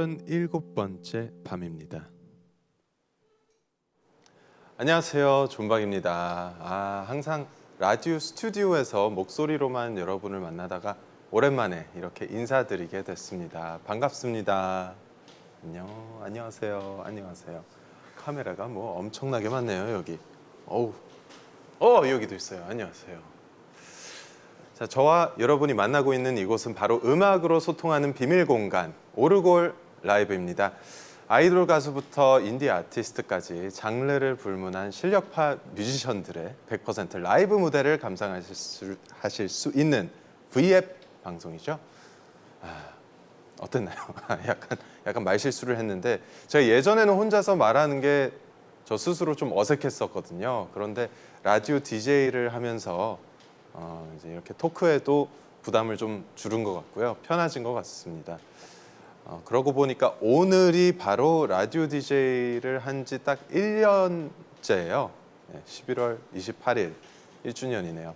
37번째 밤입니다. 안녕하세요, 존박입니다. 항상 라디오 스튜디오에서 목소리로만 여러분을 만나다가 오랜만에 이렇게 인사드리게 됐습니다. 반갑습니다. 안녕하세요. 카메라가 뭐 엄청나게 많네요, 여기. 여기도 있어요. 안녕하세요. 자, 저와 여러분이 만나고 있는 이곳은 바로 음악으로 소통하는 비밀 공간, 오르골 라이브입니다. 아이돌 가수부터 인디 아티스트까지 장르를 불문한 실력파 뮤지션들의 100% 라이브 무대를 감상하실 수 있는 V앱 방송이죠. 어땠나요? 약간 말실수를 했는데 제가 예전에는 혼자서 말하는 게 저 스스로 좀 어색했었거든요. 그런데 라디오 DJ를 하면서 이제 이렇게 토크에도 부담을 좀 줄은 것 같고요. 편해진 것 같습니다. 그러고 보니까 오늘이 바로 라디오 DJ를 한 지 딱 1년째예요. 11월 28일 1주년이네요.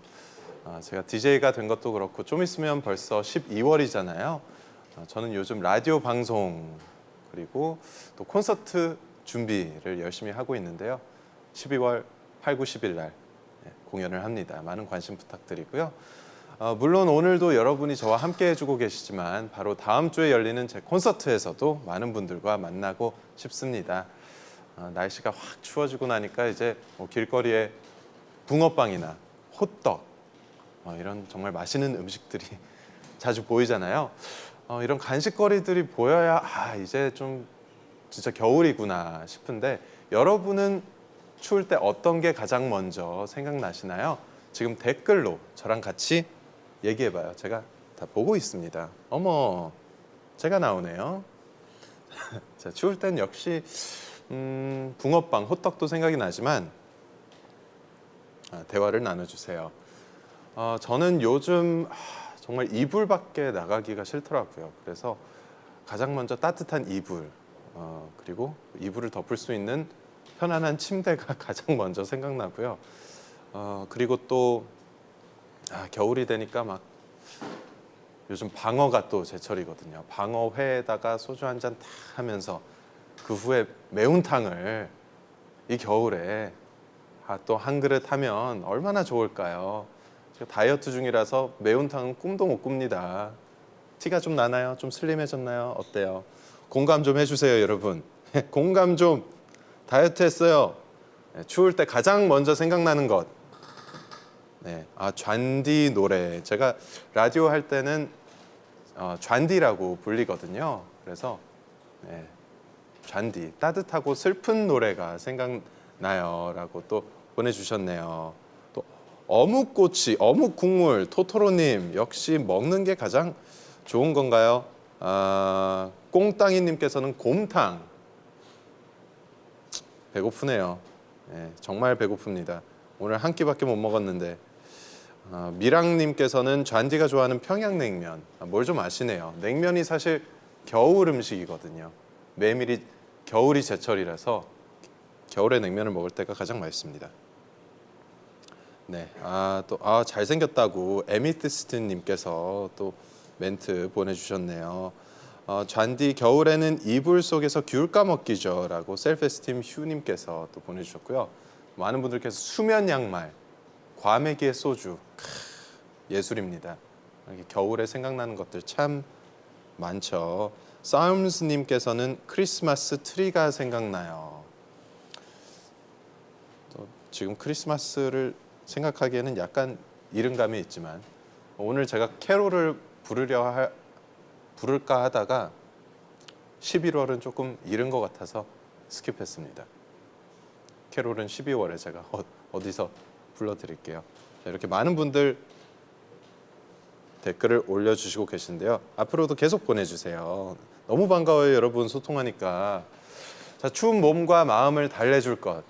제가 DJ가 된 것도 그렇고 좀 있으면 벌써 12월이잖아요. 저는 요즘 라디오 방송 그리고 또 콘서트 준비를 열심히 하고 있는데요. 12월 8, 9, 10일 날 공연을 합니다. 많은 관심 부탁드리고요. 물론 오늘도 여러분이 저와 함께 해주고 계시지만 바로 다음 주에 열리는 제 콘서트에서도 많은 분들과 만나고 싶습니다. 날씨가 확 추워지고 나니까 이제 뭐 길거리에 붕어빵이나 호떡 이런 정말 맛있는 음식들이 자주 보이잖아요. 이런 간식거리들이 보여야 이제 좀 진짜 겨울이구나 싶은데 여러분은 추울 때 어떤 게 가장 먼저 생각나시나요? 지금 댓글로 저랑 같이 얘기해봐요. 제가 다 보고 있습니다. 어머, 제가 나오네요. 자, 추울 땐 역시 붕어빵, 호떡도 생각이 나지만 대화를 나눠주세요. 저는 요즘 정말 이불밖에 나가기가 싫더라고요. 그래서 가장 먼저 따뜻한 이불 그리고 이불을 덮을 수 있는 편안한 침대가 가장 먼저 생각나고요. 그리고 또 겨울이 되니까 막 요즘 방어가 또 제철이거든요. 방어회에다가 소주 한 잔 탁 하면서 그 후에 매운탕을 이 겨울에 또 한 그릇 하면 얼마나 좋을까요? 제가 다이어트 중이라서 매운탕은 꿈도 못 꿉니다. 티가 좀 나나요? 좀 슬림해졌나요? 어때요? 공감 좀 해주세요, 여러분. 공감 좀. 다이어트 했어요. 추울 때 가장 먼저 생각나는 것. 잔디 노래. 제가 라디오 할 때는 잔디라고 불리거든요. 그래서 잔디, 따뜻하고 슬픈 노래가 생각나요 라고 또 보내주셨네요. 또 어묵꼬치, 어묵국물, 토토로님 역시 먹는 게 가장 좋은 건가요? 꽁땅이님께서는 곰탕. 배고프네요. 정말 배고픕니다. 오늘 한 끼밖에 못 먹었는데. 미랑님께서는 잔디가 좋아하는 평양냉면. 뭘 좀 아시네요. 냉면이 사실 겨울 음식이거든요. 메밀이 겨울이 제철이라서 겨울에 냉면을 먹을 때가 가장 맛있습니다. 잘생겼다고 에미티스트님께서 또 멘트 보내주셨네요. 잔디 겨울에는 이불 속에서 귤 까먹기죠 라고 셀프에스팀 휴님께서 또 보내주셨고요. 많은 분들께서 수면 양말, 과메기의 소주, 예술입니다. 이렇게 겨울에 생각나는 것들 참 많죠. 싸움스님께서는 크리스마스 트리가 생각나요. 또 지금 크리스마스를 생각하기에는 약간 이른감이 있지만 오늘 제가 캐롤을 부를까 하다가 11월은 조금 이른 것 같아서 스킵했습니다. 캐롤은 12월에 제가 어디서 불러드릴게요. 자, 이렇게 많은 분들 댓글을 올려주시고 계신데요. 앞으로도 계속 보내주세요. 너무 반가워요, 여러분. 소통하니까. 자, 추운 몸과 마음을 달래줄 것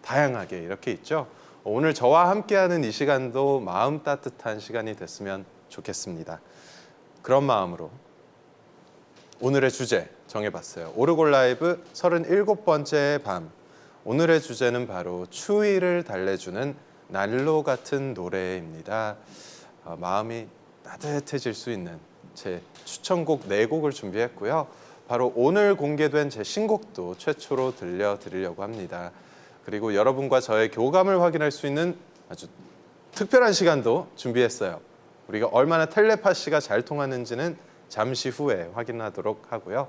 다양하게 이렇게 있죠. 오늘 저와 함께하는 이 시간도 마음 따뜻한 시간이 됐으면 좋겠습니다. 그런 마음으로 오늘의 주제 정해봤어요. 오르골 라이브 37번째 밤. 오늘의 주제는 바로 추위를 달래주는 난로 같은 노래입니다. 마음이 따뜻해질 수 있는 제 추천곡 4곡을 준비했고요. 바로 오늘 공개된 제 신곡도 최초로 들려드리려고 합니다. 그리고 여러분과 저의 교감을 확인할 수 있는 아주 특별한 시간도 준비했어요. 우리가 얼마나 텔레파시가 잘 통하는지는 잠시 후에 확인하도록 하고요.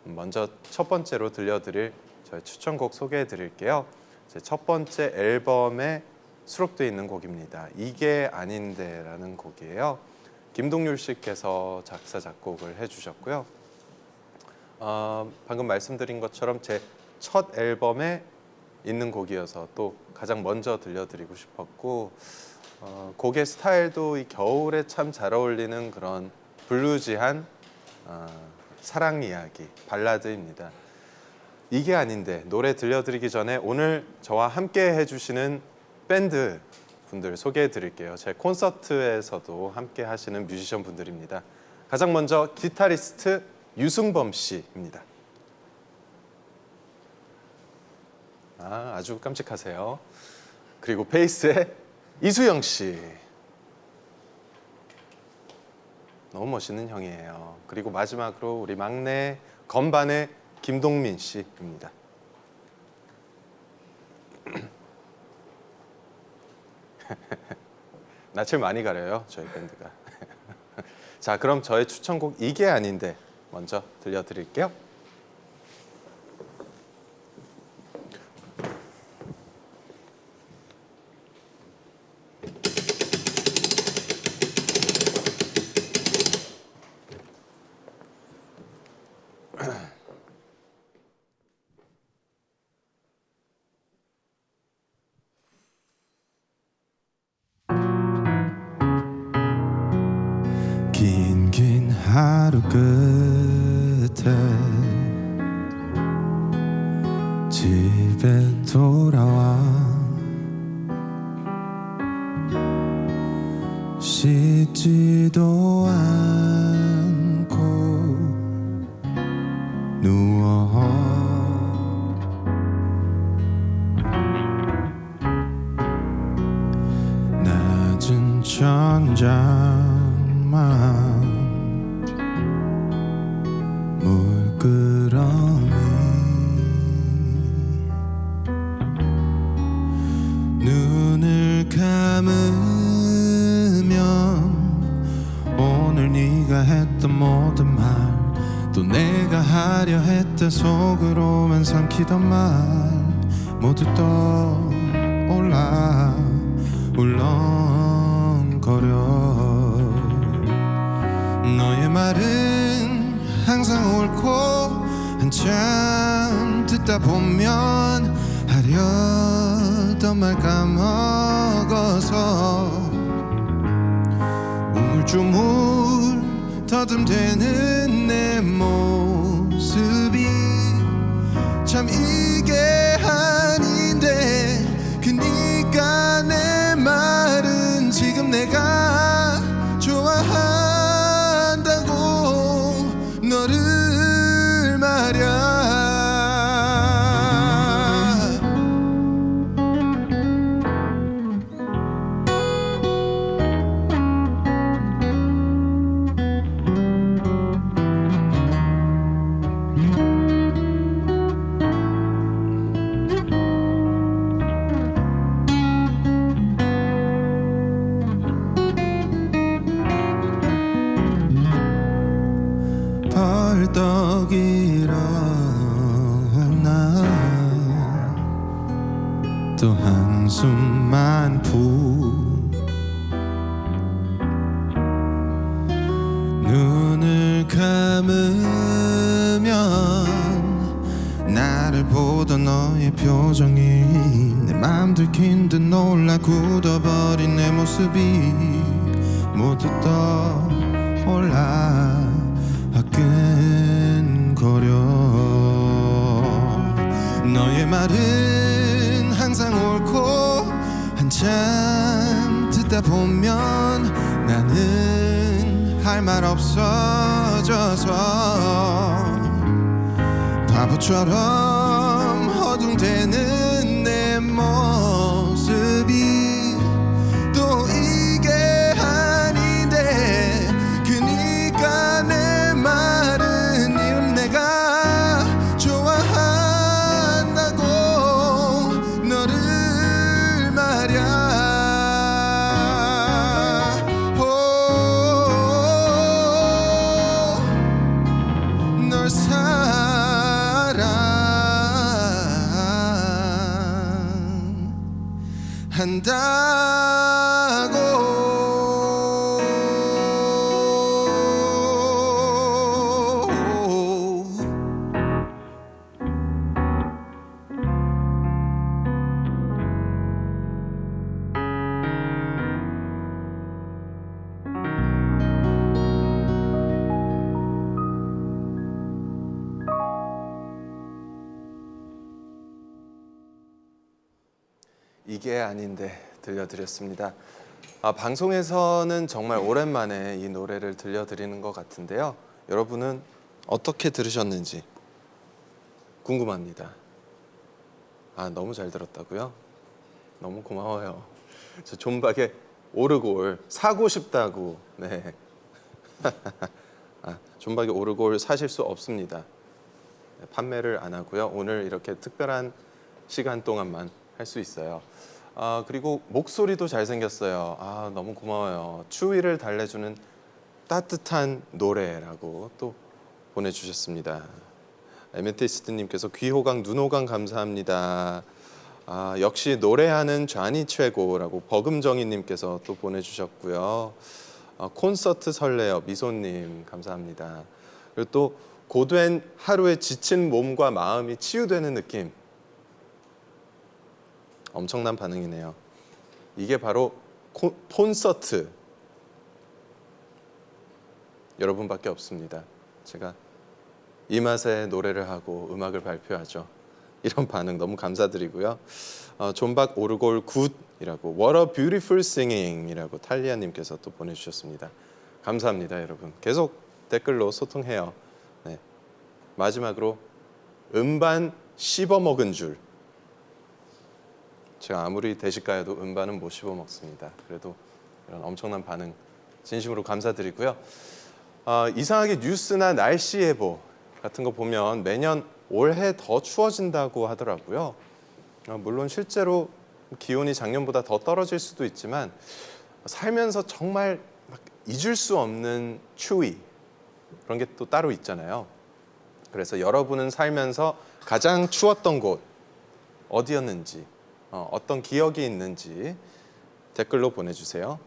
먼저 첫 번째로 들려드릴 저의 추천곡 소개해 드릴게요. 제 첫 번째 앨범에 수록되어 있는 곡입니다. 이게 아닌데 라는 곡이에요. 김동률 씨께서 작사 작곡을 해주셨고요. 방금 말씀드린 것처럼 제 첫 앨범에 있는 곡이어서 또 가장 먼저 들려드리고 싶었고, 곡의 스타일도 이 겨울에 참 잘 어울리는 그런 블루지한 사랑 이야기, 발라드입니다. 이게 아닌데 노래 들려드리기 전에 오늘 저와 함께 해주시는 밴드 분들 소개해 드릴게요. 제 콘서트에서도 함께 하시는 뮤지션 분들입니다. 가장 먼저 기타리스트 유승범 씨입니다. 아주 깜찍하세요. 그리고 베이스에 이수영 씨. 너무 멋있는 형이에요. 그리고 마지막으로 우리 막내 건반의 김동민 씨입니다. 낯을 많이 가려요, 저희 밴드가. 자, 그럼 저의 추천곡 이게 아닌데 먼저 들려드릴게요. 긴 하루 끝에 집에 돌아와 씻지도 않고 누워 낮은 천장만 물끄러미 눈을 감으면 오늘 네가 했던 모든 말 또 내가 하려 했던 속으로만 삼키던 말 모두 떠올라 울렁거려. 너의 말은 항상 옳고 한참 듣다 보면 하려던 말 까먹어서 우물쭈물 더듬대는 내 모습이 참 이게 아닌데 그니까 내 말은 지금 내가 좋아한다고 너를 말야. 벌떡 일어나 또 한숨만 푹 눈을 감으면 나를 보던 너의 표정이 내 맘 들킨 듯 놀라 굳어버린 내 모습이 모두 떠올라 화끈거려. 너의 말은 항상 옳고 한참 듣다 보면 나는 할 말 없어져서 바보처럼 허둥대는 내 모습이 또 이게 아닌데 그니까 내 말은 이름 내가 이게 아닌데 들려드렸습니다. 방송에서는 정말 오랜만에 이 노래를 들려드리는 것 같은데요. 여러분은 어떻게 들으셨는지 궁금합니다. 너무 잘 들었다고요? 너무 고마워요. 저 존박의 오르골 사고 싶다고. 네. 존박의 오르골 사실 수 없습니다. 네, 판매를 안 하고요. 오늘 이렇게 특별한 시간 동안만 할 수 있어요. 그리고 목소리도 잘생겼어요. 너무 고마워요. 추위를 달래주는 따뜻한 노래라고 또 보내주셨습니다. 에메티스트님께서 귀호강 눈호강 감사합니다. 역시 노래하는 좌니 최고라고 버금정이님께서 또 보내주셨고요. 콘서트 설레요 미소님 감사합니다. 그리고 또 고된 하루에 지친 몸과 마음이 치유되는 느낌. 엄청난 반응이네요. 이게 바로 콘서트. 여러분밖에 없습니다. 제가 이 맛에 노래를 하고 음악을 발표하죠. 이런 반응 너무 감사드리고요. 존박 오르골 굿이라고 What a beautiful singing이라고 탈리아님께서 또 보내주셨습니다. 감사합니다, 여러분. 계속 댓글로 소통해요. 네. 마지막으로 음반 씹어먹은 줄. 제가 아무리 대식가여도 음반은 못 씹어먹습니다. 그래도 이런 엄청난 반응 진심으로 감사드리고요. 이상하게 뉴스나 날씨 예보 같은 거 보면 매년 올해 더 추워진다고 하더라고요. 물론 실제로 기온이 작년보다 더 떨어질 수도 있지만 살면서 정말 막 잊을 수 없는 추위 그런 게 또 따로 있잖아요. 그래서 여러분은 살면서 가장 추웠던 곳 어디였는지 어떤 기억이 있는지 댓글로 보내주세요.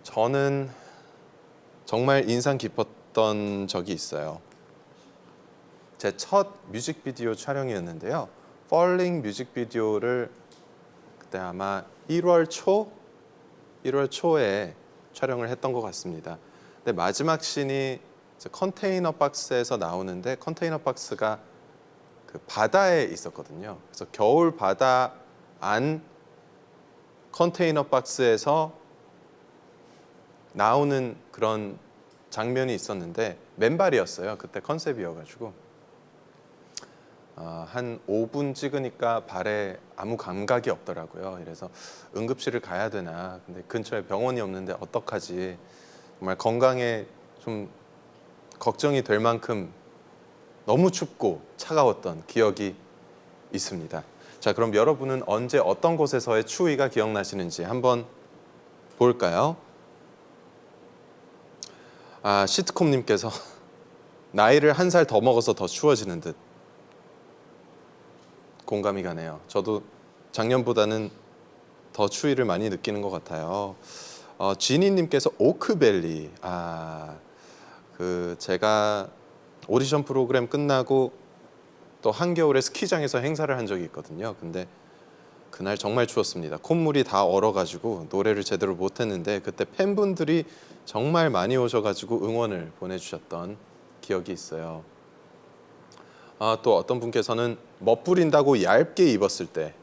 저는 정말 인상 깊었던 적이 있어요. 제 첫 뮤직비디오 촬영이었는데요. Falling 뮤직비디오를 그때 아마 1월 초에 촬영을 했던 것 같습니다. 근데 마지막 씬이 컨테이너 박스에서 나오는데 컨테이너 박스가 그 바다에 있었거든요. 그래서 겨울 바다 안 컨테이너 박스에서 나오는 그런 장면이 있었는데 맨발이었어요. 그때 컨셉이어가지고 한 5분 찍으니까 발에 아무 감각이 없더라고요. 그래서 응급실을 가야 되나, 근데 근처에 병원이 없는데 어떡하지, 정말 건강에 좀 걱정이 될 만큼 너무 춥고 차가웠던 기억이 있습니다. 자, 그럼 여러분은 언제 어떤 곳에서의 추위가 기억나시는지 한번 볼까요? 시트콤님께서 나이를 한 살 더 먹어서 더 추워지는 듯. 공감이 가네요. 저도 작년보다는 더 추위를 많이 느끼는 것 같아요. 지니님께서 오크밸리. 제가 오디션 프로그램 끝나고 또 한겨울에 스키장에서 행사를 한 적이 있거든요. 근데 그날 정말 추웠습니다. 콧물이 다 얼어가지고 노래를 제대로 못했는데 그때 팬분들이 정말 많이 오셔가지고 응원을 보내주셨던 기억이 있어요. 또 어떤 분께서는 멋부린다고 얇게 입었을 때,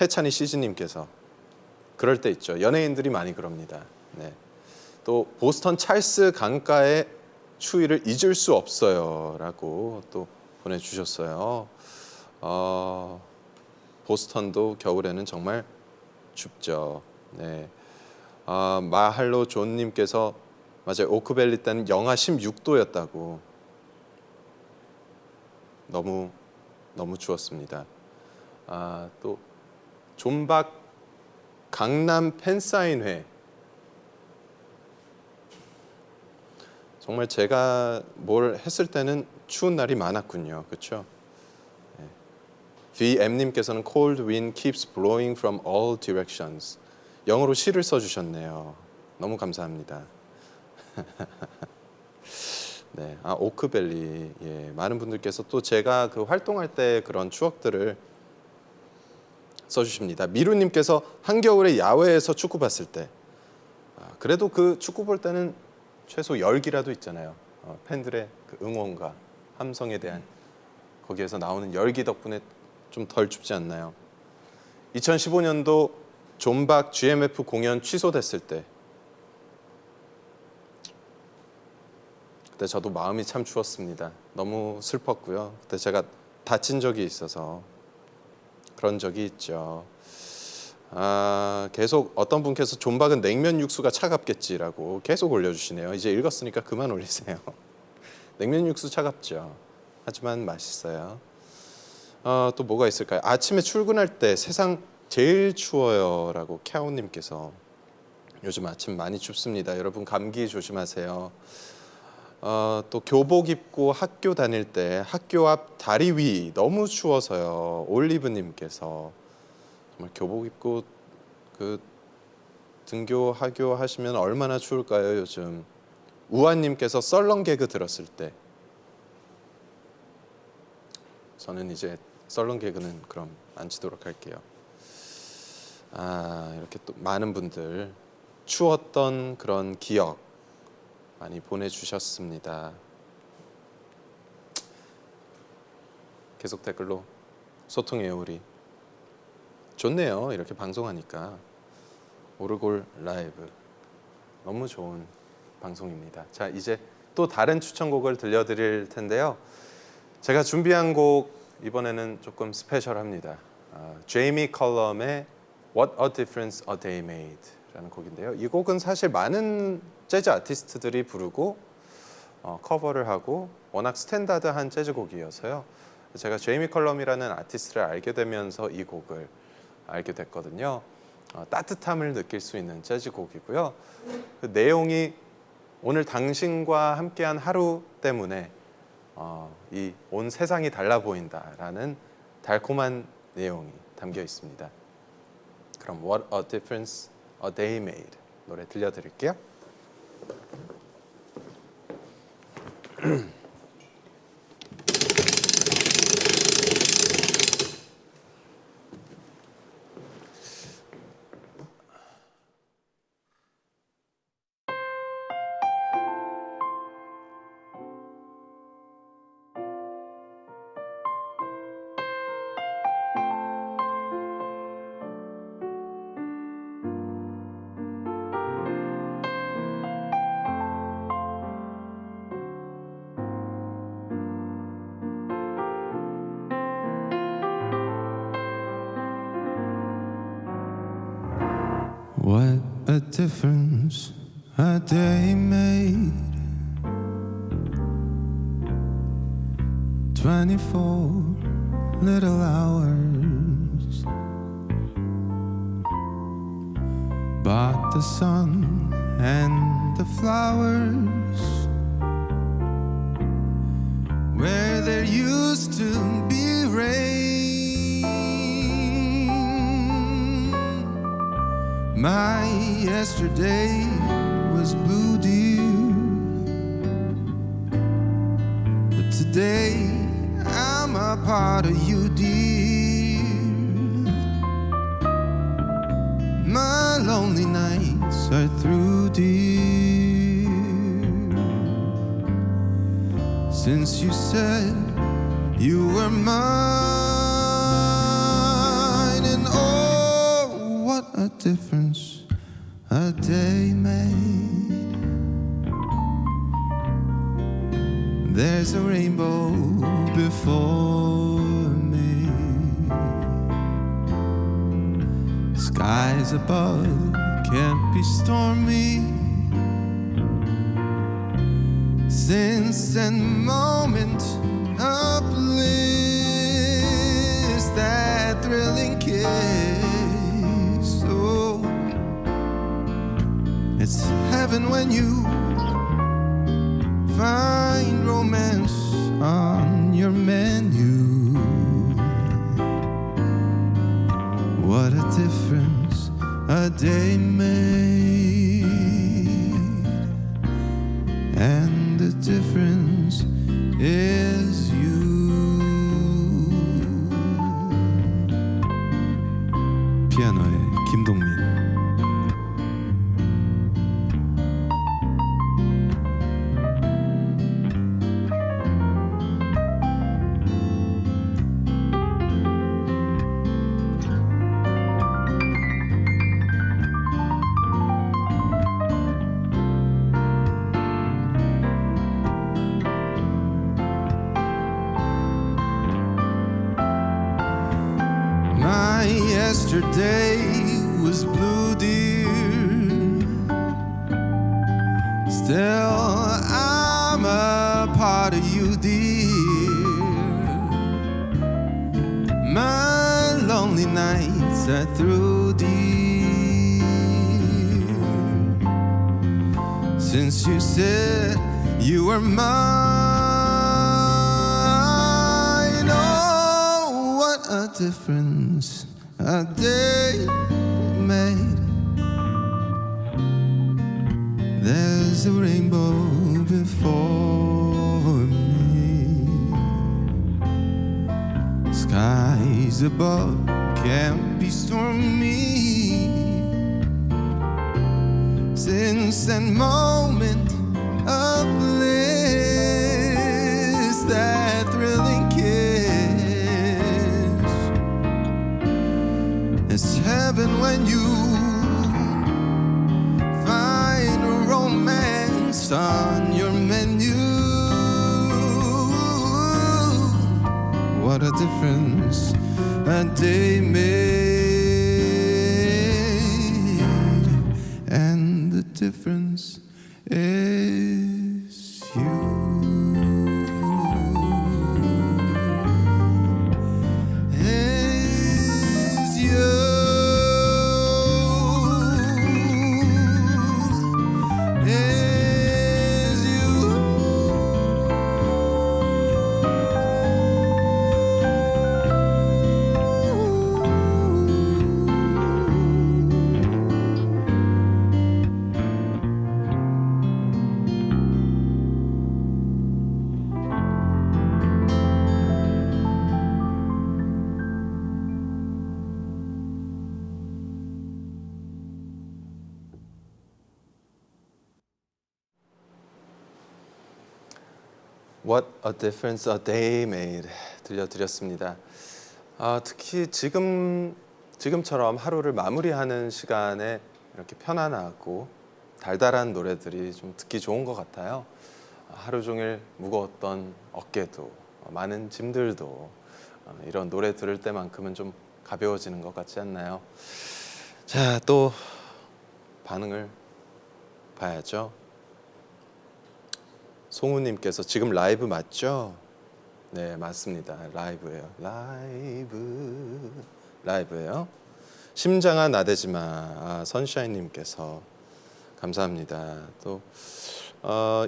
해찬이 시즈님께서 그럴 때 있죠. 연예인들이 많이 그럽니다. 네. 또 보스턴 찰스 강가의 추위를 잊을 수 없어요 라고 또 보내주셨어요. 보스턴도 겨울에는 정말 춥죠. 네. 마할로 존님께서 맞아요. 오크밸리 때는 영하 16도였다고. 너무 추웠습니다. 또 존박 강남 팬사인회. 정말 제가 뭘 했을 때는 추운 날이 많았군요. 그렇죠? 네. VM님께서는 Cold wind keeps blowing from all directions. 영어로 시를 써주셨네요. 너무 감사합니다. 네, 오크밸리. 예, 많은 분들께서 또 제가 그 활동할 때 그런 추억들을 써주십니다. 미루님께서 한겨울에 야외에서 축구 봤을 때, 그래도 그 축구 볼 때는 최소 열기라도 있잖아요. 팬들의 그 응원과 함성에 대한 거기에서 나오는 열기 덕분에 좀 덜 춥지 않나요? 2015년도 존박 GMF 공연 취소됐을 때 그때 저도 마음이 참 추웠습니다. 너무 슬펐고요. 그때 제가 다친 적이 있어서 그런 적이 있죠. 계속 어떤 분께서 존박은 냉면 육수가 차갑겠지라고 계속 올려주시네요. 이제 읽었으니까 그만 올리세요. 냉면 육수 차갑죠. 하지만 맛있어요. 또 뭐가 있을까요? 아침에 출근할 때 세상 제일 추워요라고 캬오님께서 요즘 아침 많이 춥습니다. 여러분 감기 조심하세요. 또 교복 입고 학교 다닐 때 학교 앞 다리 위 너무 추워서요. 올리브님께서 정말 교복 입고 그 등교 하교 하시면 얼마나 추울까요 요즘. 우아님께서 썰렁 개그 들었을 때 저는 이제 썰렁 개그는 그럼 안 치도록 할게요. 이렇게 또 많은 분들 추웠던 그런 기억 많이 보내주셨습니다. 계속 댓글로 소통해요 우리. 좋네요 이렇게 방송하니까. 오르골 라이브 너무 좋은 방송입니다. 자 이제 또 다른 추천곡을 들려드릴 텐데요. 제가 준비한 곡 이번에는 조금 스페셜합니다. 제이미 컬럼의 What a Difference a Day Made 라는 곡인데요. 이 곡은 사실 많은 재즈 아티스트들이 부르고 커버를 하고 워낙 스탠다드한 재즈 곡이어서요. 제가 제이미 컬럼이라는 아티스트를 알게 되면서 이 곡을 알게 됐거든요. 따뜻함을 느낄 수 있는 재즈 곡이고요. 그 내용이 오늘 당신과 함께한 하루 때문에 이 온 세상이 달라 보인다라는 달콤한 내용이 담겨 있습니다. 그럼 What a Difference a Day Made 노래 들려드릴게요. What a difference a day made. 24 little hours, but the sun and the flowers where there used to be rain. My yesterday was blue, dear, but today I'm a part of you, dear. My lonely nights are through, dear, since you said you were mine. And oh, what a difference a day made. There's a rainbow before me, skies above can't be stormy, since and moment of bliss, that thrilling kiss. Oh, it's heaven when you find romance on your menu. What a difference a day made, and the difference is you. 피아노의 김동민. Yesterday was blue, dear. Still, I'm a part of you, dear. My lonely nights are through, dear. Since you said you were mine, oh, what a difference a day made. There's a rainbow before me. Skies above can be stormy. Since that moment of bliss, that thrilling kiss, it's heaven when you find a romance on your menu. What a difference a day made, and the difference is you. Is you. Is you. What a difference a day made 들려드렸습니다. 특히 지금처럼 하루를 마무리하는 시간에 이렇게 편안하고 달달한 노래들이 좀 듣기 좋은 것 같아요. 하루 종일 무거웠던 어깨도 많은 짐들도 이런 노래 들을 때만큼은 좀 가벼워지는 것 같지 않나요? 자, 또 반응을 봐야죠. 송우님께서 지금 라이브 맞죠? 네, 맞습니다. 라이브예요. 라이브예요. 심장아 나대지마. 선샤인님께서 감사합니다. 또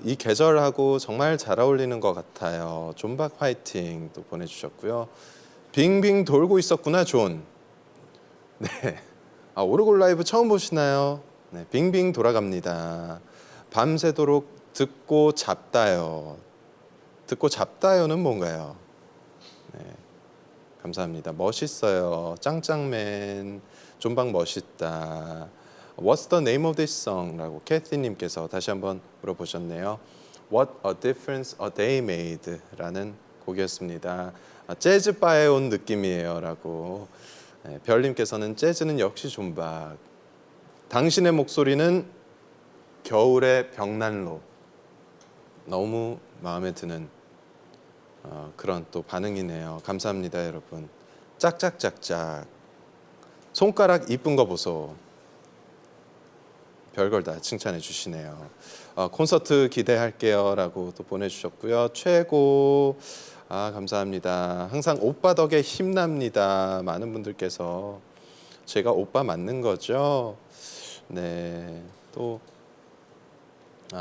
이 계절하고 정말 잘 어울리는 것 같아요. 존박 화이팅 또 보내주셨고요. 빙빙 돌고 있었구나 존. 네, 오르골 라이브 처음 보시나요? 네, 빙빙 돌아갑니다. 밤새도록 듣고 잡다요. 듣고 잡다요는 뭔가요? 네, 감사합니다. 멋있어요. 짱짱맨. 존박 멋있다. What's the name of this song? 라고 캐티님께서 다시 한번 물어보셨네요. What a difference a day made 라는 곡이었습니다. 재즈바에 온 느낌이에요 라고. 네, 별님께서는 재즈는 역시 존박. 당신의 목소리는 겨울의 벽난로. 너무 마음에 드는 그런 또 반응이네요. 감사합니다 여러분. 짝짝짝짝. 손가락 이쁜 거 보소. 별걸 다 칭찬해 주시네요. 콘서트 기대할게요 라고 또 보내주셨고요. 최고. 감사합니다. 항상 오빠 덕에 힘납니다. 많은 분들께서. 제가 오빠 맞는 거죠? 네, 또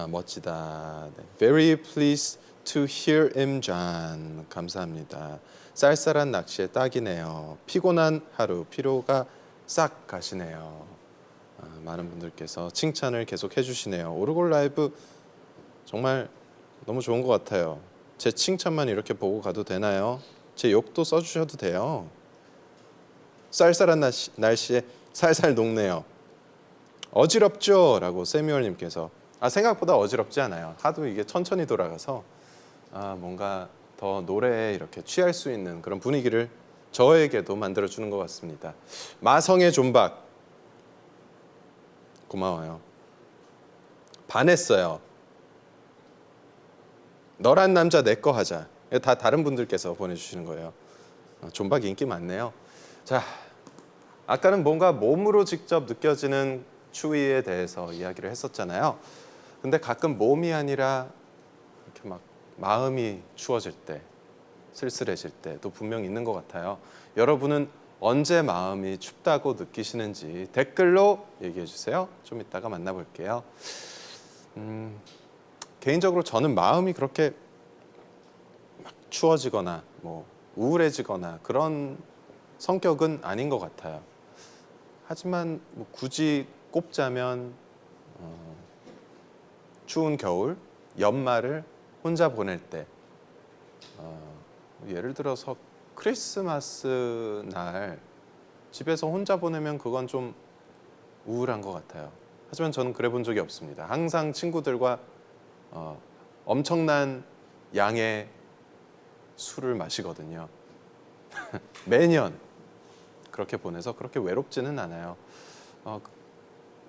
멋지다. 네. Very pleased to hear him, John. 감사합니다. 쌀쌀한 낚시에 딱이네요. 피곤한 하루, 피로가 싹 가시네요. 많은 분들께서 칭찬을 계속 해주시네요. 오르골 라이브 정말 너무 좋은 것 같아요. 제 칭찬만 이렇게 보고 가도 되나요? 제 욕도 써주셔도 돼요. 쌀쌀한 날씨에 살살 녹네요. 어지럽죠? 라고 세뮤얼님께서. 생각보다 어지럽지 않아요. 하도 이게 천천히 돌아가서 뭔가 더 노래에 이렇게 취할 수 있는 그런 분위기를 저에게도 만들어주는 것 같습니다. 마성의 존박 고마워요. 반했어요. 너란 남자 내 거 하자. 다 다른 분들께서 보내주시는 거예요. 존박 인기 많네요. 자, 아까는 뭔가 몸으로 직접 느껴지는 추위에 대해서 이야기를 했었잖아요. 근데 가끔 몸이 아니라 이렇게 막 마음이 추워질 때, 쓸쓸해질 때도 분명 있는 것 같아요. 여러분은 언제 마음이 춥다고 느끼시는지 댓글로 얘기해 주세요. 좀 이따가 만나볼게요. 개인적으로 저는 마음이 그렇게 막 추워지거나 뭐 우울해지거나 그런 성격은 아닌 것 같아요. 하지만 뭐 굳이 꼽자면 추운 겨울, 연말을 혼자 보낼 때, 예를 들어서 크리스마스 날 집에서 혼자 보내면 그건 좀 우울한 것 같아요. 하지만 저는 그래 본 적이 없습니다. 항상 친구들과 엄청난 양의 술을 마시거든요. 매년 그렇게 보내서 그렇게 외롭지는 않아요.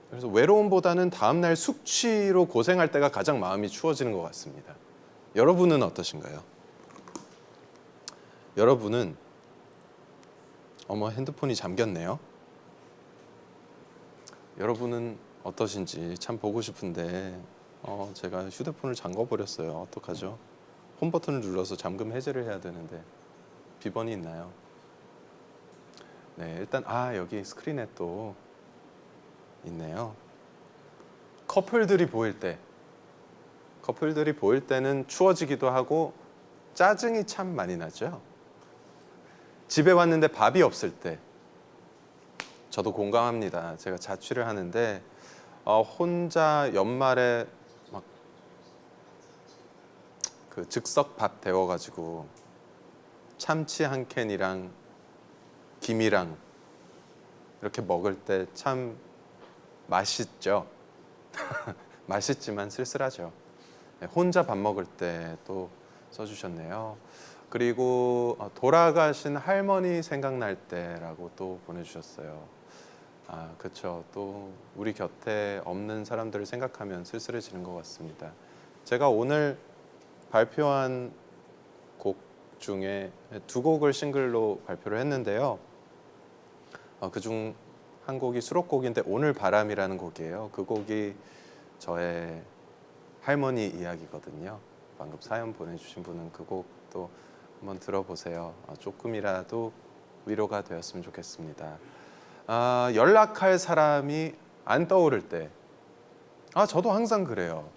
그래서 외로움보다는 다음날 숙취로 고생할 때가 가장 마음이 추워지는 것 같습니다. 여러분은 어떠신가요? 여러분은 핸드폰이 잠겼네요. 여러분은 어떠신지 참 보고 싶은데 제가 휴대폰을 잠궈 버렸어요. 어떡하죠? 홈 버튼을 눌러서 잠금 해제를 해야 되는데 비번이 있나요? 네, 일단 여기 스크린에 또 있네요. 커플들이 보일 때는 추워지기도 하고 짜증이 참 많이 나죠. 집에 왔는데 밥이 없을 때 저도 공감합니다. 제가 자취를 하는데 혼자 연말에 막 그 즉석 밥 데워가지고 참치 한 캔이랑 김이랑 이렇게 먹을 때 참 맛있죠. 맛있지만 쓸쓸하죠. 네, 혼자 밥 먹을 때 또 써주셨네요. 그리고 돌아가신 할머니 생각날 때라고 또 보내주셨어요. 그렇죠. 또 우리 곁에 없는 사람들을 생각하면 쓸쓸해지는 것 같습니다. 제가 오늘 발표한 곡 중에 두 곡을 싱글로 발표를 했는데요. 그중 한 곡이 수록곡인데 오늘 바람이라는 곡이에요. 그 곡이 저의 할머니 이야기거든요. 방금 사연 보내주신 분은 그 곡도 한번 들어보세요. 조금이라도 위로가 되었으면 좋겠습니다. 연락할 사람이 안 떠오를 때, 저도 항상 그래요.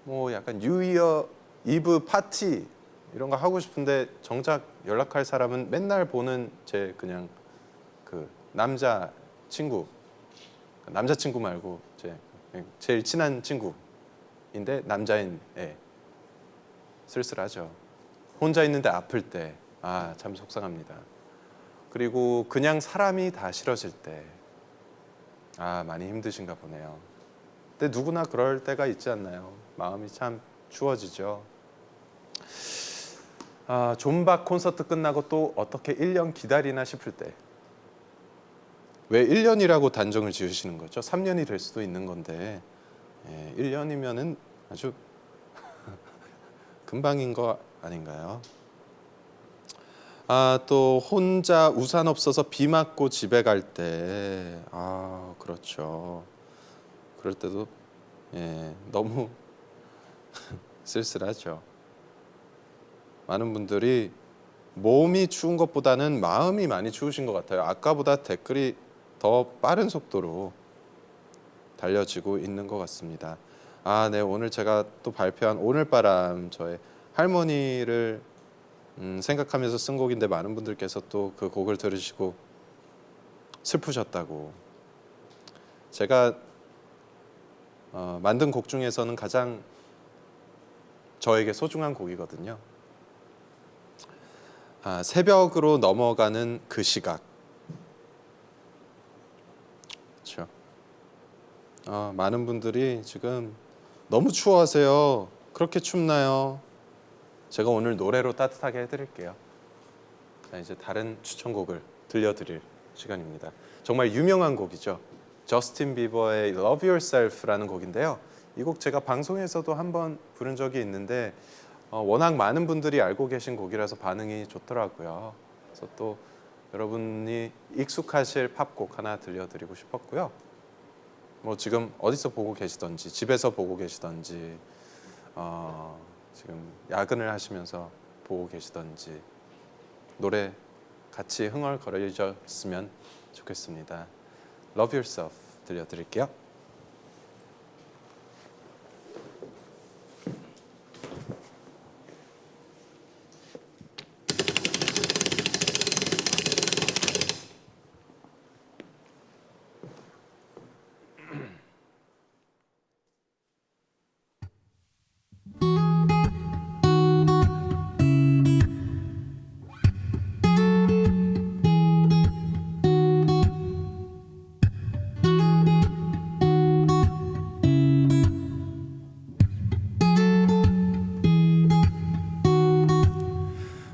뭐 약간 뉴이어 이브 파티 이런 거 하고 싶은데 정작 연락할 사람은 맨날 보는 제 그냥 그 남자친구 말고 제일 친한 친구인데 남자인 애. 쓸쓸하죠. 혼자 있는데 아플 때 참 속상합니다. 그리고 그냥 사람이 다 싫어질 때 많이 힘드신가 보네요. 근데 누구나 그럴 때가 있지 않나요? 마음이 참 추워지죠. 존박 콘서트 끝나고 또 어떻게 1년 기다리나 싶을 때 왜 1년이라고 단정을 지으시는 거죠? 3년이 될 수도 있는 건데 1년이면은 아주 금방인 거 아닌가요? 또 혼자 우산 없어서 비 맞고 집에 갈 때 그렇죠. 그럴 때도 너무 쓸쓸하죠. 많은 분들이 몸이 추운 것보다는 마음이 많이 추우신 것 같아요. 아까보다 댓글이 더 빠른 속도로 달려지고 있는 것 같습니다. 네, 오늘 제가 또 발표한 오늘바람 저의 할머니를 생각하면서 쓴 곡인데 많은 분들께서 또 그 곡을 들으시고 슬프셨다고. 제가 만든 곡 중에서는 가장 저에게 소중한 곡이거든요. 새벽으로 넘어가는 그 시각. 그렇죠. 많은 분들이 지금 너무 추워하세요. 그렇게 춥나요? 제가 오늘 노래로 따뜻하게 해드릴게요. 자, 이제 다른 추천곡을 들려드릴 시간입니다. 정말 유명한 곡이죠. 저스틴 비버의 Love Yourself라는 곡인데요. 이 곡 제가 방송에서도 한번 부른 적이 있는데 워낙 많은 분들이 알고 계신 곡이라서 반응이 좋더라고요. 그래서 또 여러분이 익숙하실 팝곡 하나 들려드리고 싶었고요. 뭐 지금 어디서 보고 계시던지, 집에서 보고 계시던지, 지금 야근을 하시면서 보고 계시던지 노래 같이 흥얼거리셨으면 좋겠습니다. Love Yourself 들려드릴게요.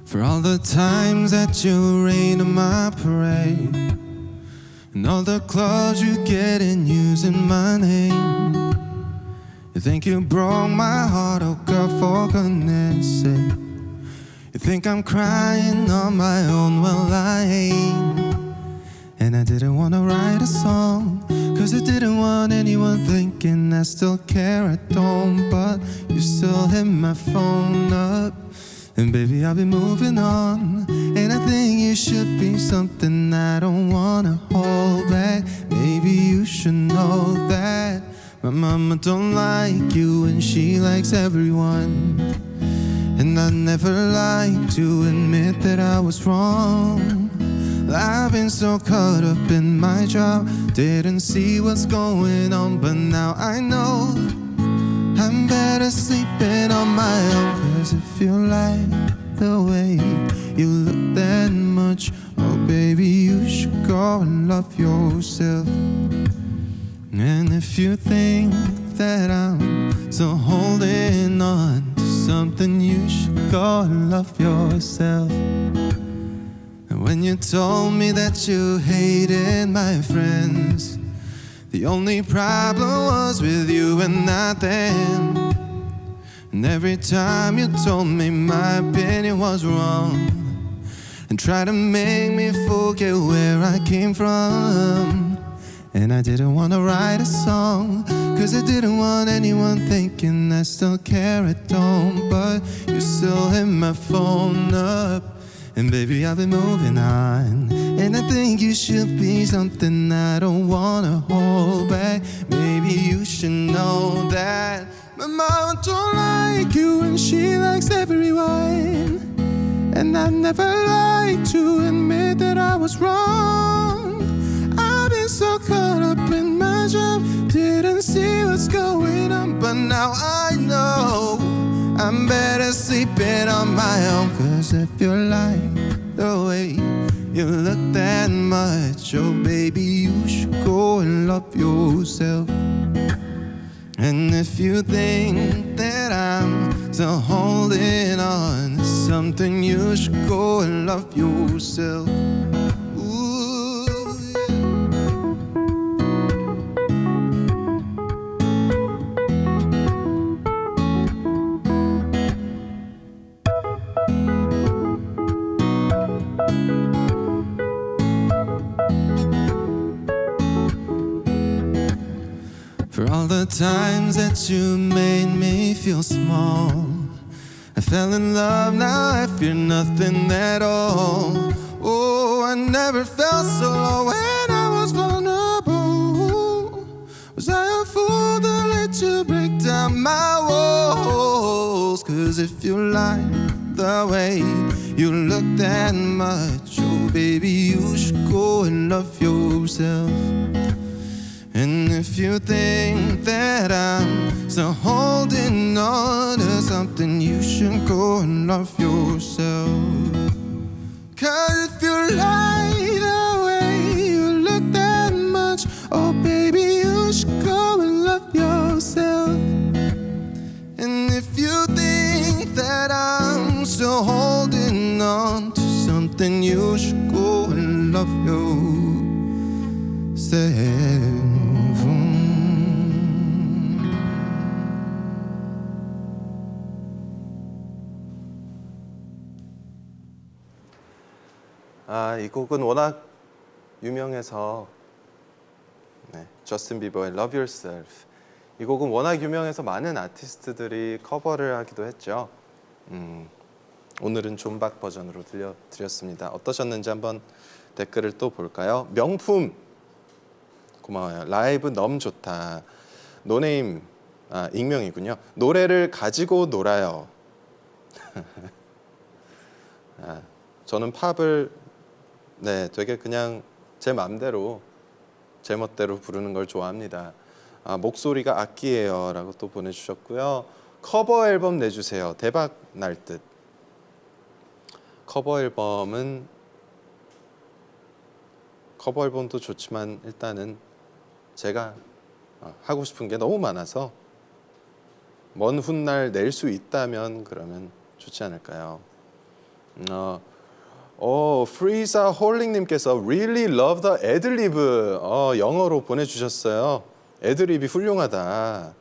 For all the times that you rain on my parade, and all the clubs you get in using my name. You think you broke my heart, oh girl, for goodness sake. You think I'm crying on my own, well I ain't. And I didn't wanna write a song, cause I didn't want anyone thinking I still care, I don't. But you still hit my phone up, and baby, I'll be moving on. And I think you should be something I don't wanna hold back. Maybe you should know that my mama don't like you and she likes everyone. And I never like to admit that I was wrong. I've been so caught up in my job, didn't see what's going on, but now I know I'm better sleeping on my own. Cause if you like the way you look that much, oh baby, you should go and love yourself. And if you think that I'm still holding on to something, you should go and love yourself. And when you told me that you hated my friends, the only problem was with you and not them. And every time you told me my opinion was wrong, and tried to make me forget where I came from. And I didn't wanna write a song, cause I didn't want anyone thinking I still care, I don't. But you still hit my phone up, and baby, I've been moving on. And I think you should be something I don't wanna hold back. Maybe you should know that my mom don't like you and she likes everyone. And I never like to admit that I was wrong. I've been so caught up in my job, didn't see what's going on, but now I know I'm better sleeping on my own. Cause if you like the way you look that much, oh baby, you should go and love yourself. And if you think that I'm still holding on to something, you should go and love yourself. Ooh, For all the times that you made me feel small, I fell in love, now I fear nothing at all. Oh, I never felt so low when I was vulnerable. Was I a fool to let you break down my walls? Cause if you like the way you look that much, oh baby, you should go and love yourself. And if you think that I'm still holding on to something, you should go and love yourself. Cause if you like the way you look that much, oh baby, you should go and love yourself. And if you think that I'm still holding on to something, you should go and love yourself. 이 곡은 워낙 유명해서 네, 저스틴 비버의 Love Yourself. 이 곡은 워낙 유명해서 많은 아티스트들이 커버를 하기도 했죠. 오늘은 존박 버전으로 들려드렸습니다. 어떠셨는지 한번 댓글을 또 볼까요? 명품 고마워요. 라이브 너무 좋다. 노네임 익명이군요. 노래를 가지고 놀아요. 저는 팝을 되게 그냥 제 맘대로 제 멋대로 부르는 걸 좋아합니다. 목소리가 악기예요 라고 또 보내주셨고요. 커버 앨범 내주세요. 대박 날 듯. 커버 앨범도 좋지만 일단은 제가 하고 싶은 게 너무 많아서 먼 훗날 낼 수 있다면 그러면 좋지 않을까요? 프리사 홀링님께서 really love the 애드리브 영어로 보내주셨어요. 애드립이 훌륭하다.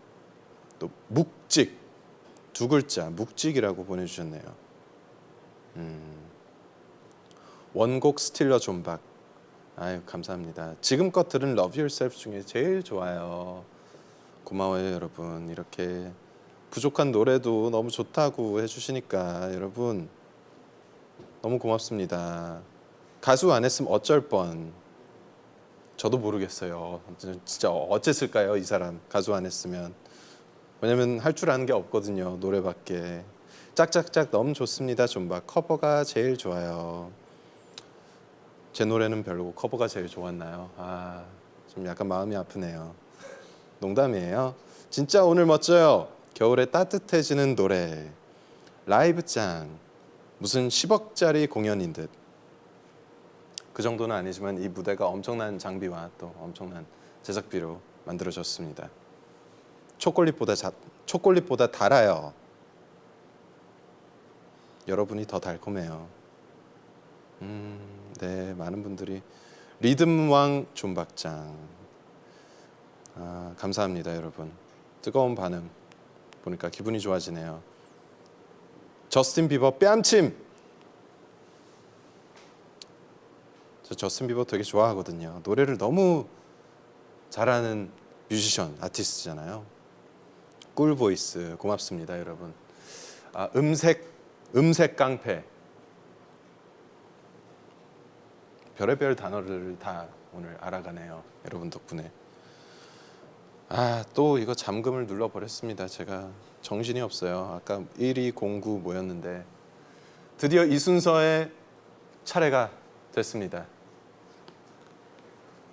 또 묵직 두 글자 묵직이라고 보내주셨네요. 원곡 스틸러 존박. 아유 감사합니다. 지금껏 들은 Love Yourself 중에 제일 좋아요. 고마워요 여러분. 이렇게 부족한 노래도 너무 좋다고 해주시니까 여러분 너무 고맙습니다. 가수 안 했으면 어쩔 뻔. 저도 모르겠어요. 진짜 어쨌을까요 이 사람 가수 안 했으면. 왜냐면 할 줄 아는 게 없거든요 노래밖에. 짝짝짝 너무 좋습니다 존박. 커버가 제일 좋아요. 제 노래는 별로고 커버가 제일 좋았나요? 좀 약간 마음이 아프네요. 농담이에요. 진짜 오늘 멋져요. 겨울에 따뜻해지는 노래. 라이브 짱. 무슨 10억짜리 공연인 듯. 그 정도는 아니지만 이 무대가 엄청난 장비와 또 엄청난 제작비로 만들어졌습니다. 초콜릿보다 달아요. 여러분이 더 달콤해요. 네, 많은 분들이 리듬왕 존박짱. 감사합니다 여러분. 뜨거운 반응 보니까 기분이 좋아지네요. 저스틴 비버 뺨침. 저 저스틴 비버 되게 좋아하거든요. 노래를 너무 잘하는 뮤지션, 아티스트잖아요. 꿀 보이스 고맙습니다 여러분. 음색 깡패. 별의별 단어를 다 오늘 알아가네요 여러분 덕분에. 또 이거 잠금을 눌러버렸습니다. 제가 정신이 없어요. 아까 1209 모였는데 드디어 이 순서의 차례가 됐습니다.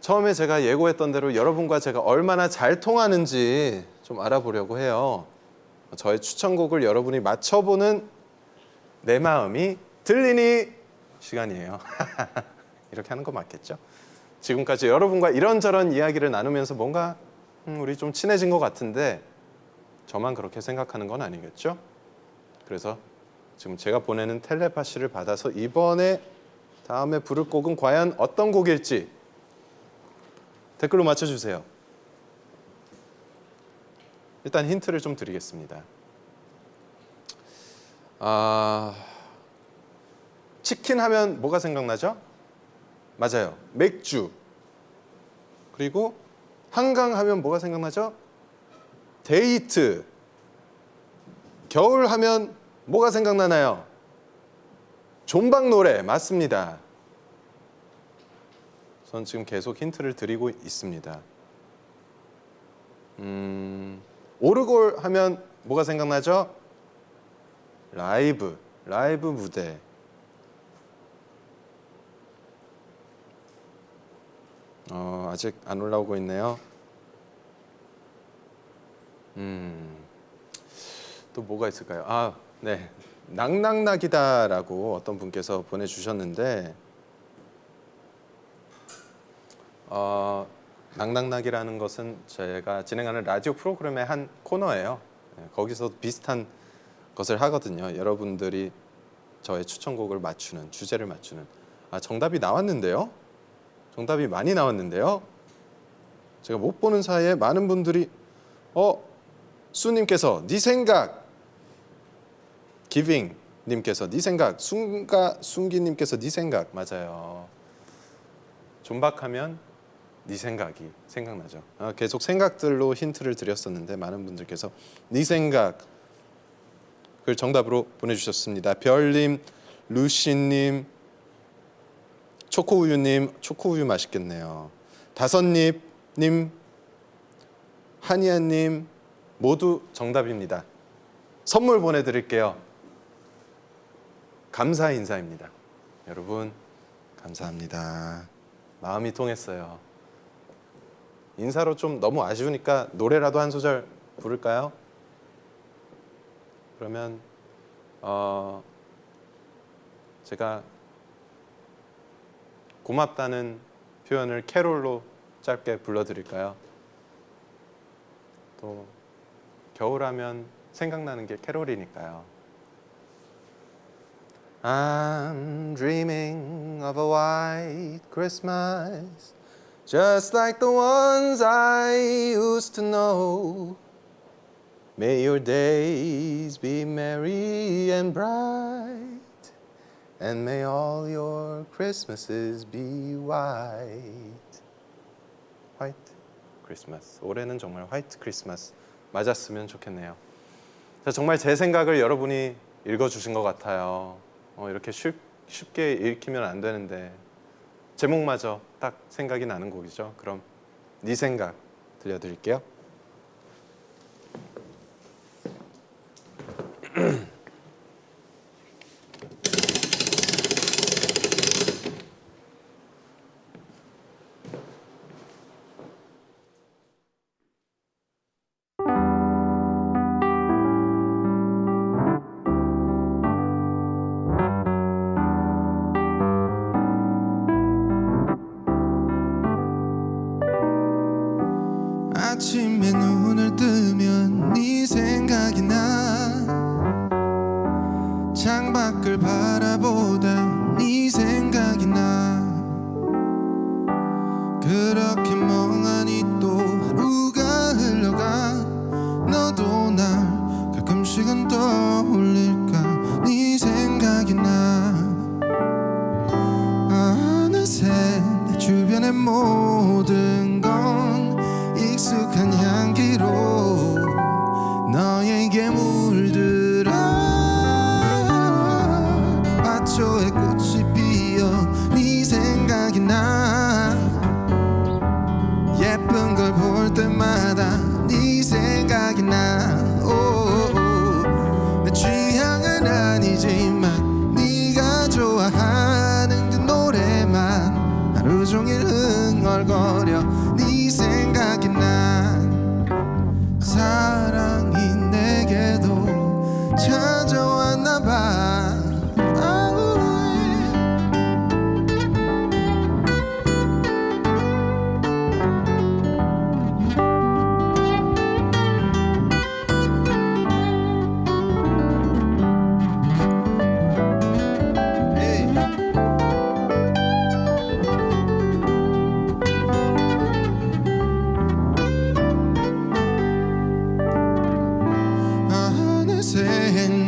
처음에 제가 예고했던 대로 여러분과 제가 얼마나 잘 통하는지 좀 알아보려고 해요. 저의 추천곡을 여러분이 맞춰보는 내 마음이 들리니 시간이에요. 이렇게 하는 거 맞겠죠? 지금까지 여러분과 이런저런 이야기를 나누면서 뭔가 우리 좀 친해진 것 같은데 저만 그렇게 생각하는 건 아니겠죠? 그래서 지금 제가 보내는 텔레파시를 받아서 다음에 부를 곡은 과연 어떤 곡일지 댓글로 맞춰주세요. 일단 힌트를 좀 드리겠습니다. 치킨 하면 뭐가 생각나죠? 맞아요. 맥주. 그리고 한강 하면 뭐가 생각나죠? 데이트. 겨울 하면 뭐가 생각나나요? 존박 노래. 맞습니다. 전 지금 계속 힌트를 드리고 있습니다. 오르골 하면 뭐가 생각나죠? 라이브 무대. 아직 안 올라오고 있네요. 또 뭐가 있을까요? 네, 낙낙낙이다라고 어떤 분께서 보내주셨는데 낙낙낙이라는 것은 제가 진행하는 라디오 프로그램의 한 코너예요. 거기서 비슷한 것을 하거든요. 여러분들이 저의 추천곡을 맞추는, 주제를 맞추는. 정답이 나왔는데요. 정답이 많이 나왔는데요. 제가 못 보는 사이에 많은 분들이 수님께서 네 생각, giving, 님께서 네 생각, 순기님께서 네 생각 맞아요. 존박하면 네 생각이 생각나죠. 계속 생각들로 힌트를 드렸었는데 많은 분들께서 네 생각 그 정답으로 보내주셨습니다. 별님, 루시님, 초코우유님, 초코우유 맛있겠네요. 다섯잎님, 한이야님 모두 정답입니다. 선물 보내드릴게요. 감사 인사입니다. 여러분 감사합니다. 마음이 통했어요. 인사로 좀 너무 아쉬우니까 노래라도 한 소절 부를까요? 그러면 제가 고맙다는 표현을 캐롤로 짧게 불러드릴까요? 또 겨울하면 생각나는 게 캐롤이니까요. I'm dreaming of a white Christmas just like the ones I used to know. May your days be merry and bright and may all your Christmases be white. White Christmas. 올해는 정말 화이트 크리스마스 맞았으면 좋겠네요. 자, 정말 제 생각을 여러분이 읽어주신 것 같아요. 이렇게 쉽게 읽히면 안 되는데 제목마저 딱 생각이 나는 곡이죠. 그럼 네 생각 들려드릴게요. 아침에 눈을 뜨면 네 생각이 나. 창밖을 바라보다 네 생각이 나. 그렇게 멍하니 또 하루가 흘러가. 너도 날 가끔씩은 떠올릴까. 네 생각이 나. 어느새 내 주변의 모든 건 익숙한 향기로 너에게 물들어. 화초에 꽃이 피어 네 생각이 나. 예쁜 걸 볼 때마다 네 생각이 나. 내 취향은 아니지만 네가 좋아하는 그 노래만 하루 종일 흥얼거려. 네 생각이 난 사랑이 내게도 찾아왔나 봐.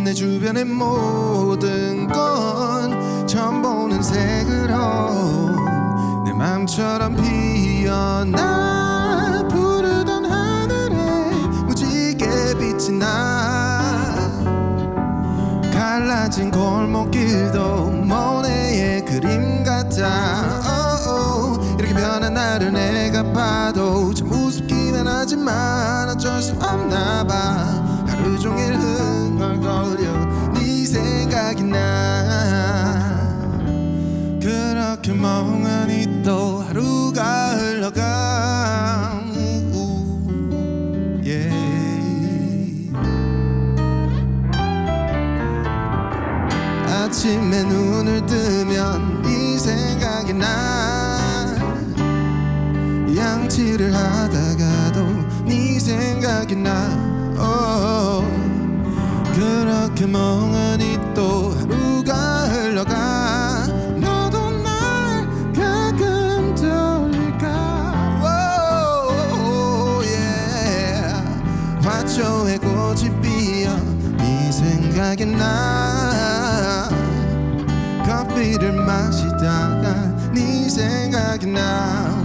내 주변의 모든 건 처음 보는 색으로 내 맘처럼 피어나. 푸르던 하늘에 무지개 빛이 나. 갈라진 골목길도 모네의 그림 같아. 이렇게 변한 나를 내가 봐도 참 우습기만 하지만 어쩔 수 없나 봐. 하루 종일 흥얼거려 네 생각이 나. 그렇게 멍하니 또 하루가 흘러가. 아침에 눈을 뜨면 네 생각이 나. 양치를 하다가도 네 생각이 나. 그렇게 멍하니 또 하루가 흘러가. 너도 날 가끔 떠올릴까. 화초에 꽃이 피어 네 생각이 나. 커피를 마시다가 네 생각이 나.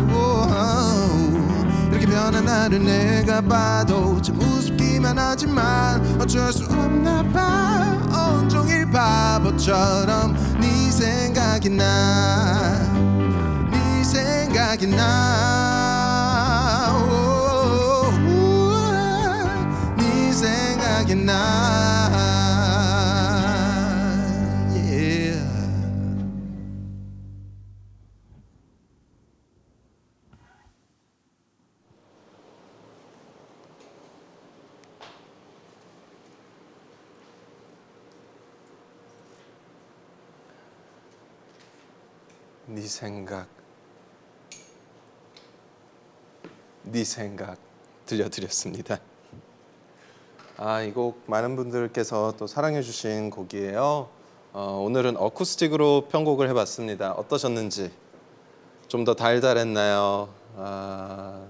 이렇게 변한 나를 내가 봐도 참 우습기만 하지만 어쩔 수 없나 봐. 온종일 바보처럼 네 생각이 나. 네 생각이 나. 네 생각이 나. Yeah. 네 생각, 네 생각 들려드렸습니다. 이 곡 많은 분들께서 또 사랑해 주신 곡이에요. 오늘은 어쿠스틱으로 편곡을 해봤습니다. 어떠셨는지? 좀 더 달달했나요?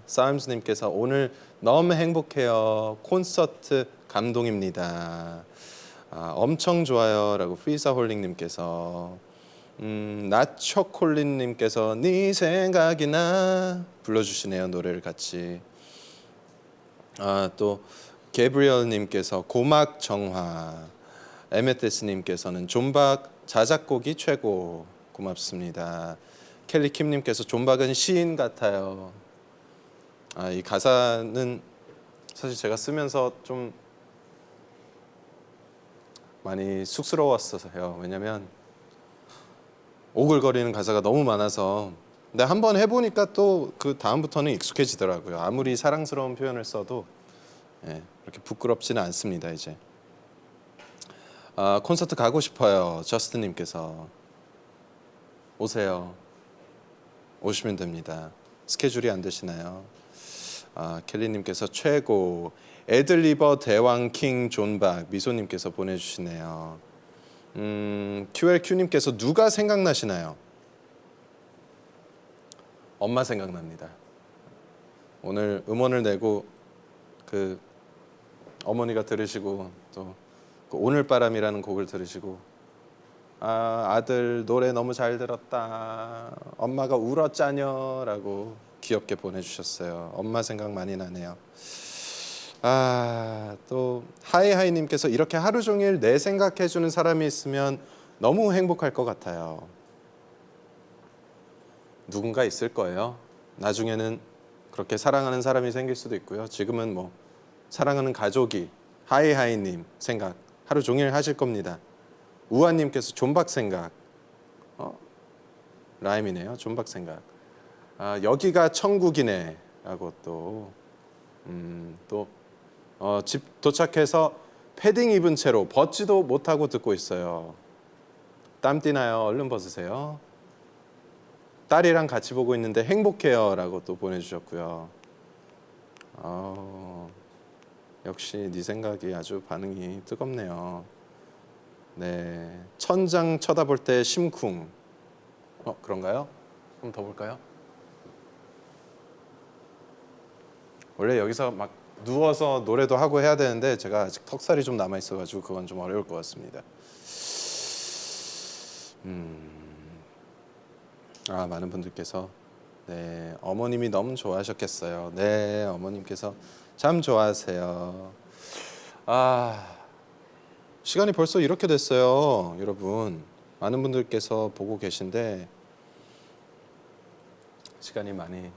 싸움스님께서 오늘 너무 행복해요. 콘서트 감동입니다. 엄청 좋아요라고 프리사홀링님께서 나초콜릿님께서 네 생각이 나 불러주시네요. 노래를 같이. 또 게브리얼님께서 고막 정화, 에메테스님께서는 존박 자작곡이 최고 고맙습니다. 켈리킴님께서 존박은 시인 같아요. 이 가사는 사실 제가 쓰면서 좀 많이 쑥스러웠어요. 왜냐면 오글거리는 가사가 너무 많아서. 근데 한번 해보니까 또 그 다음부터는 익숙해지더라고요. 아무리 사랑스러운 표현을 써도 그렇게 부끄럽지는 않습니다. 이제 콘서트 가고 싶어요. 저스트님께서 오세요. 오시면 됩니다. 스케줄이 안 되시나요? 켈리님께서 최고. 애들리버 대왕 킹 존박 미소님께서 보내주시네요. QLQ님께서 누가 생각나시나요? 엄마 생각납니다. 오늘 음원을 내고 그 어머니가 들으시고 또 그 오늘바람이라는 곡을 들으시고 아들 노래 너무 잘 들었다. 엄마가 울었자녀라고 귀엽게 보내주셨어요. 엄마 생각 많이 나네요. 또 하이하이님께서 이렇게 하루 종일 내 생각해주는 사람이 있으면 너무 행복할 것 같아요. 누군가 있을 거예요. 나중에는 그렇게 사랑하는 사람이 생길 수도 있고요. 지금은 뭐 사랑하는 가족이 하이하이님 생각 하루 종일 하실 겁니다. 우아님께서 존박 생각, 라임이네요. 존박 생각. 여기가 천국이네 라고 또 집 도착해서 패딩 입은 채로 벗지도 못하고 듣고 있어요. 땀 띠나요? 얼른 벗으세요. 딸이랑 같이 보고 있는데 행복해요 라고 또 보내주셨고요. 역시 네 생각이 아주 반응이 뜨겁네요. 네, 천장 쳐다볼 때 심쿵. 그런가요? 한번 더 볼까요? 원래 여기서 막 누워서 노래도 하고 해야 되는데 제가 아직 턱살이 좀 남아 있어가지고 그건 좀 어려울 것 같습니다. 많은 분들께서 네, 어머님이 너무 좋아하셨겠어요. 네, 어머님께서 참 좋아하세요. 시간이 벌써 이렇게 됐어요. 여러분, 많은 분들께서 보고 계신데 시간이 많이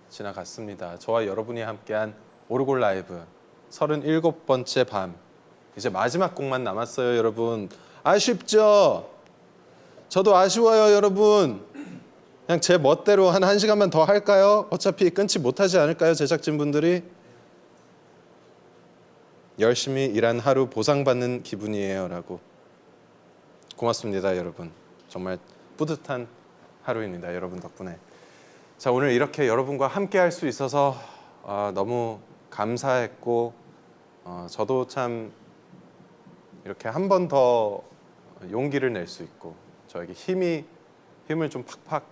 지나갔습니다. 저와 여러분이 함께한 오르골 라이브 37번째 밤, 이제 마지막 곡만 남았어요. 여러분, 아쉽죠? 저도 아쉬워요. 여러분, 그냥 제 멋대로 한 1시간만 더 할까요? 어차피 끊지 못하지 않을까요? 제작진분들이. 열심히 일한 하루 보상받는 기분이에요 라고. 고맙습니다. 여러분, 정말 뿌듯한 하루입니다. 여러분 덕분에. 자, 오늘 이렇게 여러분과 함께 할 수 있어서 너무 감사했고, 저도 참 이렇게 한 번 더 용기를 낼 수 있고 저에게 힘을 좀 팍팍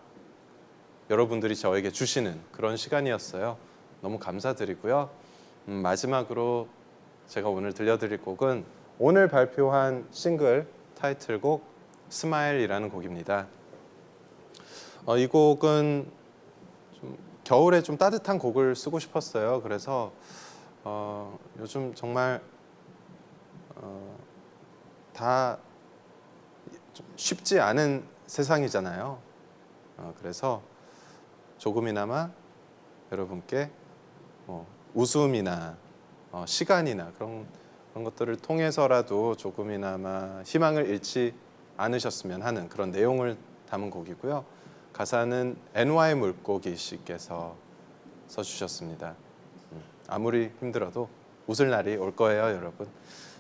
여러분들이 저에게 주시는 그런 시간이었어요. 너무 감사드리고요. 마지막으로 제가 오늘 들려드릴 곡은 오늘 발표한 싱글 타이틀곡 스마일이라는 곡입니다. 이 곡은 좀 겨울에 좀 따뜻한 곡을 쓰고 싶었어요. 그래서 요즘 정말 다 좀 쉽지 않은 세상이잖아요. 그래서 조금이나마 여러분께 웃음이나 시간이나 그런 것들을 통해서라도 조금이나마 희망을 잃지 않으셨으면 하는 그런 내용을 담은 곡이고요. 가사는 NY 물고기 씨께서 써주셨습니다. 아무리 힘들어도 웃을 날이 올 거예요, 여러분.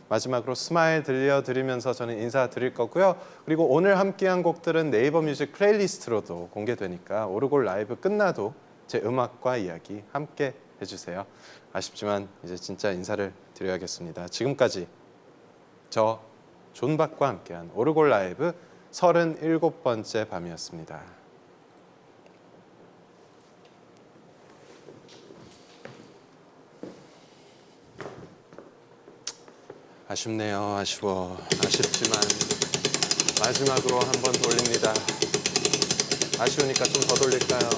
마지막으로 스마일 들려드리면서 저는 인사드릴 거고요. 그리고 오늘 함께한 곡들은 네이버 뮤직 플레이리스트로도 공개되니까 오르골 라이브 끝나도 제 음악과 이야기 함께 해주세요. 아쉽지만 이제 진짜 인사를 드려야겠습니다. 지금까지 저 존박과 함께한 오르골 라이브 37번째 밤이었습니다. 아쉽네요. 아쉽지만 마지막으로 한 번 돌립니다. 아쉬우니까 좀 더 돌릴까요?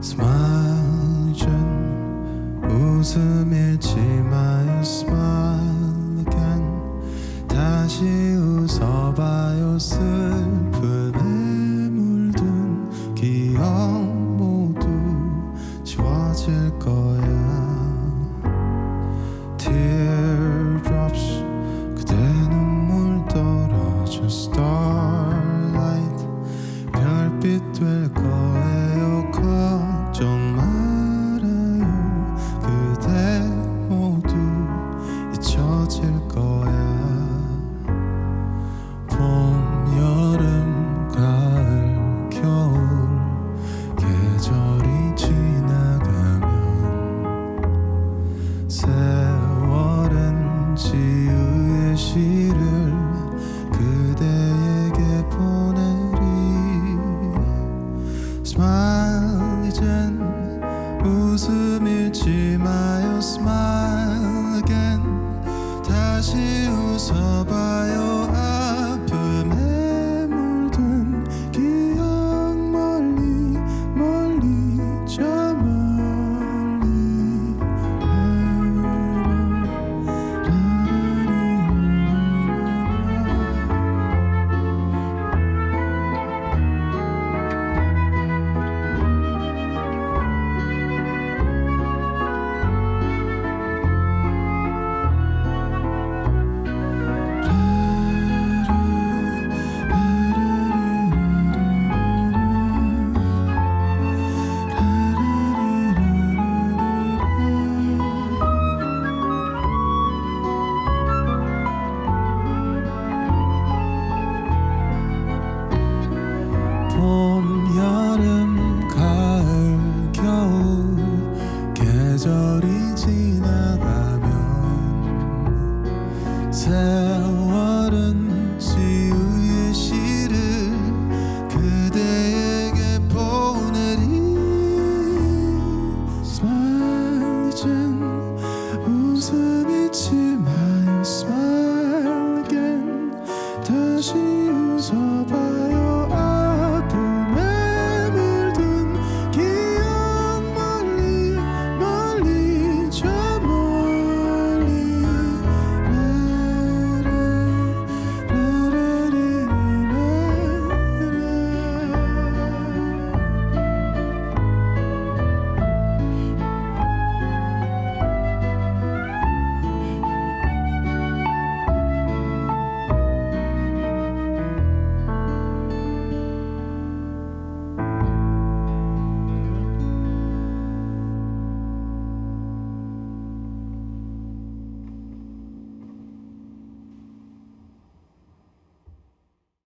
Smile 준 웃음 잃지 마요 Smile again 다시 웃어봐요 슬픔에 물든 기억 모두 지워질 거야 Teardrops 그대 눈물 떨어져 Starlight 별빛 될 거예요 걱정 말아요 그대 모두 잊혀질 거야 봄, 여름, 가을, 겨울 계절이 지나가면 세월은